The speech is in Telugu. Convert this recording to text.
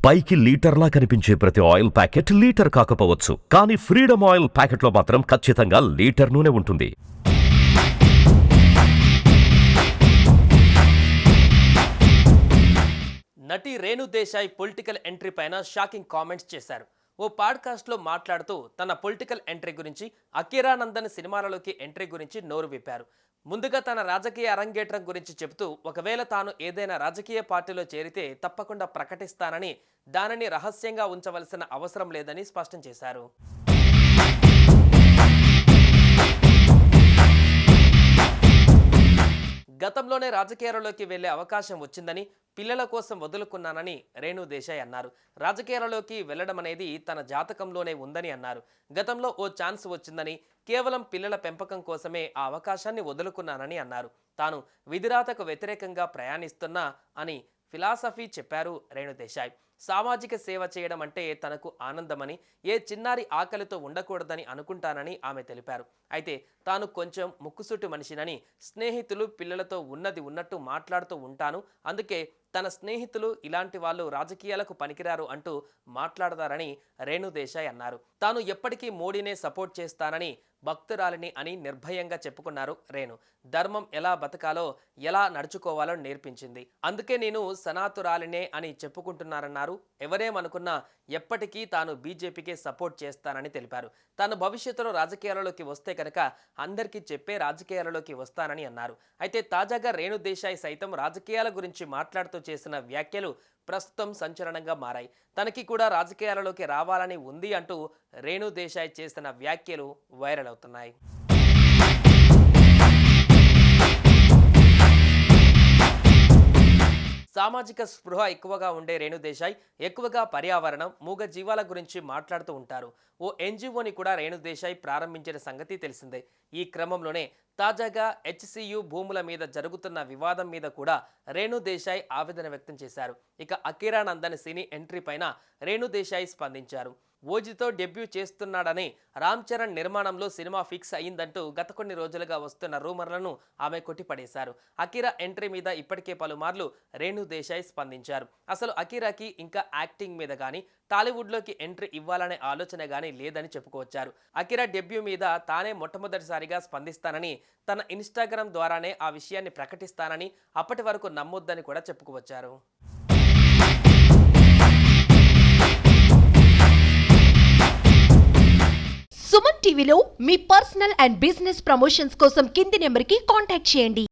పైకి లీటర్లా కనిపించే ప్రతి ఆయిల్ ప్యాకెట్ లీటర్ కాకపోవచ్చు, కానీ ఫ్రీడమ్ ఆయిల్ ప్యాకెట్లో మాత్రం ఖచ్చితంగా లీటర్ నూనె ఉంటుంది. నటి రేణు దేశాయ్ పొలిటికల్ ఎంట్రీ పైన షాకింగ్ కామెంట్స్ చేశారు. ఓ పాడ్కాస్ట్లో మాట్లాడుతూ తన పొలిటికల్ ఎంట్రీ గురించి, అకీరానందన్ సినిమాలలోకి ఎంట్రీ గురించి నోరు విప్పారు. ముందుగా తన రాజకీయ అరంగేట్రం గురించి చెబుతూ, ఒకవేళ తాను ఏదైనా రాజకీయ పార్టీలో చేరితే తప్పకుండా ప్రకటిస్తానని, దానిని రహస్యంగా ఉంచవలసిన అవసరం లేదని స్పష్టం చేశారు. గతంలోనే రాజకీయాలలోకి వెళ్లే అవకాశం వచ్చిందని, పిల్లల కోసం వదులుకున్నానని రేణు దేశాయ్ అన్నారు. రాజకీయాలలోకి వెళ్లడం అనేది తన జాతకంలోనే ఉందని అన్నారు. గతంలో ఓ ఛాన్స్ వచ్చిందని, కేవలం పిల్లల పెంపకం కోసమే ఆ అవకాశాన్ని వదులుకున్నానని అన్నారు. తాను విధిరాతకు వ్యతిరేకంగా ప్రయాణిస్తున్నా అని ఫిలాసఫీ చెప్పారు రేణు దేశాయ్. సామాజిక సేవ చేయడం అంటే తనకు ఆనందమని, ఏ చిన్నారి ఆకలితో ఉండకూడదని అనుకుంటానని ఆమె తెలిపారు. అయితే తాను కొంచెం ముక్కుసూటి మనిషినని, స్నేహితులు పిల్లలతో ఉన్నది ఉన్నట్టు మాట్లాడుతూ ఉంటాను, అందుకే తన స్నేహితులు ఇలాంటి వాళ్ళు రాజకీయాలకు పనికిరారు అంటూ మాట్లాడతారని రేణు దేశాయ్ అన్నారు. తాను ఎప్పటికీ మోడీనే సపోర్ట్ చేస్తానని, భక్తురాలిని అని నిర్భయంగా చెప్పుకున్నారు రేణు. ధర్మం ఎలా బతకాలో, ఎలా నడుచుకోవాలో నేర్పించింది, అందుకే నేను సనాతురాలినే అని చెప్పుకుంటున్నారన్నారు. ఎవరేమనుకున్నా ఎప్పటికీ తాను బీజేపీకే సపోర్ట్ చేస్తానని తెలిపారు. తాను భవిష్యత్తులో రాజకీయాలలోకి వస్తే కనుక అందరికీ చెప్పే రాజకీయాలలోకి వస్తానని అన్నారు. అయితే తాజాగా రేణు దేశాయ్ సైతం రాజకీయాల గురించి మాట్లాడుతూ చేసిన వ్యాఖ్యలు ప్రస్తుతం సంచలనంగా మారాయి. తనకి కూడా రాజకీయాలలోకి రావాలని ఉంది అంటూ రేణు దేశాయ్ చేసిన వ్యాఖ్యలు వైరల్ అవుతున్నాయి. సామాజిక స్పృహ ఎక్కువగా ఉండే రేణు దేశాయ్ ఎక్కువగా పర్యావరణం, మూగ జీవాల గురించి మాట్లాడుతూ ఉంటారు. ఓ ఎన్జిఓని కూడా రేణు దేశాయ్ ప్రారంభించిన సంగతి తెలిసిందే. ఈ క్రమంలోనే తాజాగా హెచ్సియు భూముల మీద జరుగుతున్న వివాదం మీద కూడా రేణు దేశాయ్ ఆవేదన వ్యక్తం చేశారు. ఇక అకీరానందన్ సినీ ఎంట్రీ పైన రేణు దేశాయ్ స్పందించారు. ఓజీతో డెబ్యూ చేస్తున్నాడని, రామ్ చరణ్ నిర్మాణంలో సినిమా ఫిక్స్ అయ్యిందంటూ గత కొన్ని రోజులుగా వస్తున్న రూమర్లను ఆమె కొట్టిపడేశారు. అకీరా ఎంట్రీ మీద ఇప్పటికే పలుమార్లు రేణు దేశాయ్ స్పందించారు. అసలు అకీరాకి ఇంకా యాక్టింగ్ మీద కానీ, టాలీవుడ్లోకి ఎంట్రీ ఇవ్వాలనే ఆలోచన కానీ లేదని చెప్పుకోవచ్చారు. అకీరా డెబ్యూ మీద తానే మొట్టమొదటిసారిగా స్పందిస్తానని, తన ఇన్స్టాగ్రామ్ ద్వారానే ఆ విషయాన్ని ప్రకటిస్తానని, అప్పటి వరకు నమ్మొద్దని కూడా చెప్పుకోవచ్చారు. సుమన్ టీవీలో మీ పర్సనల్ అండ్ బిజినెస్ ప్రమోషన్స్ కోసం కింది నెంబర్కి కాంటాక్ట్ చేయండి.